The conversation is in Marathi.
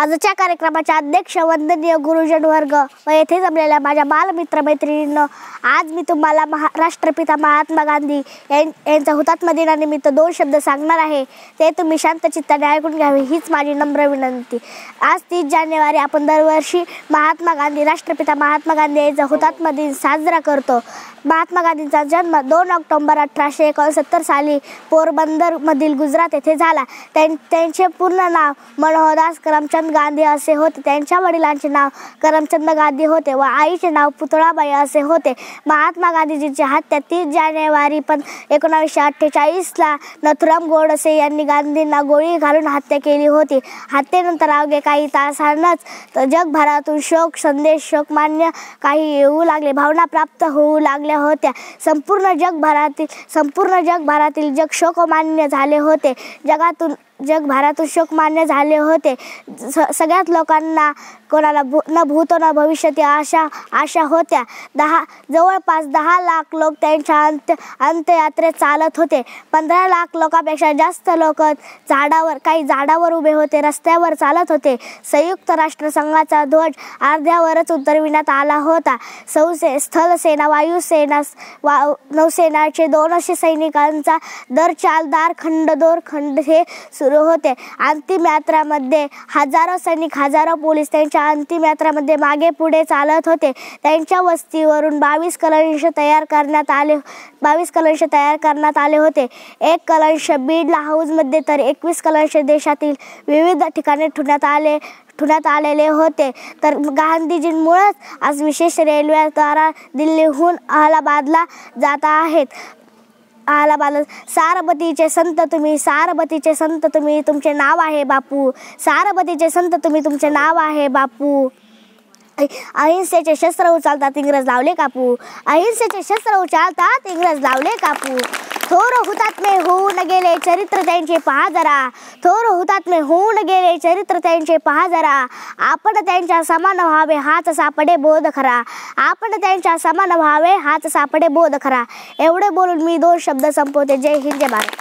आजच्या कार्यक्रमाचे अध्यक्ष वंदनीय गुरुजन वर्ग व येथे जमलेल्या माझ्या बालमित्र मैत्रिणींनो, आज मी तुम्हाला राष्ट्रपिता महात्मा गांधी यांच्या हुतात्मा दिनानिमित्त 2 शब्द सांगणार आहे। ते तुम्ही शांत चित्ताने ऐकून घ्यावे हीच माझी नम्र विनंती। आज 30 जानेवारी आपण दरवर्षी महात्मा गांधी राष्ट्रपिता महात्मा गांधी यांचा हुतात्मा दिन साजरा करतो। महात्मा गांधींचा जन्म 2 ऑक्टोबर 1869 साली पोरबंदर मधील गुजरात येथे झाला। त्यांचे पूर्ण नाव मनोहरदास करमचंद गांधी असे होते। त्यांच्या वडिलांचे नाव करमचंद गांधी होते व आईचे नाव पुतळाबाई असे होते। महात्मा गांधीजींची हत्या 30 जानेवारी 1948 ला नथुराम गोडसे यांनी गांधींना गोळी घालून हत्या केली होती। हत्येनंतर अवघे काही तासांतच जगभरातून शोक संदेश शोकमान्य काही येऊ लागले, भावना प्राप्त होऊ लागल्या होत्या। संपूर्ण जगभरातील जग शोकमान्य झाले होते। जगभरातून शोकमान्य झाले होते। सगळ्याच लोकांना कोणाला न भूतो न भविष्यती आशा होत्या। जवळपास 10 लाख लोक त्यांच्या अंत्ययात्रेत चालत होते। 15 लाख लोकांपेक्षा जास्त लोक झाडावर उभे होते, रस्त्यावर चालत होते। संयुक्त राष्ट्र संघाचा ध्वज अर्ध्यावरच उतरविण्यात आला होता। स्थलसेना वायुसेना नौसेनाचे 200 सैनिकांचा दर खंड हे सुरू होते। अंतिम यात्रामध्ये हजारो सैनिक हजारो पोलीस त्यांच्या अंतिम यात्रामध्ये मागे पुढे चालत होते। त्यांच्या वस्तीवरून 22 कलश तयार करण्यात आले होते। एक कलश बीडला हाऊसमध्ये तर 21 कलश देशातील विविध ठिकाणी ठेवण्यात आलेले होते। तर गांधीजींमुळेच आज विशेष रेल्वेद्वारा दिल्लीहून अलाहाबादला जात आहेत। सारबतीचे संत तुम्ही तुमचे नाव आहे बापू। सारबतीचे संत तुम्ही तुमचे नाव आहे बापू। अहिंसेचे शस्त्र उचलतात इंग्रज लावले कापू। अहिंसेचे शस्त्र उचलतात इंग्रज लावले कापू। थोर हुतात्मे होऊन गेले चरित्र त्यांचे पहा जरा। थोर हुतात्मे होऊन गेले चरित्र त्यांचे पहा जरा। आपण त्यांच्या समान व्हावे हाच सापडे बोध खरा। आपण त्यांच्या समान व्हावे हाच सापडे बोध खरा। एवढे बोलून मी 2 शब्द संपवते। जय हिंद, जय भारत।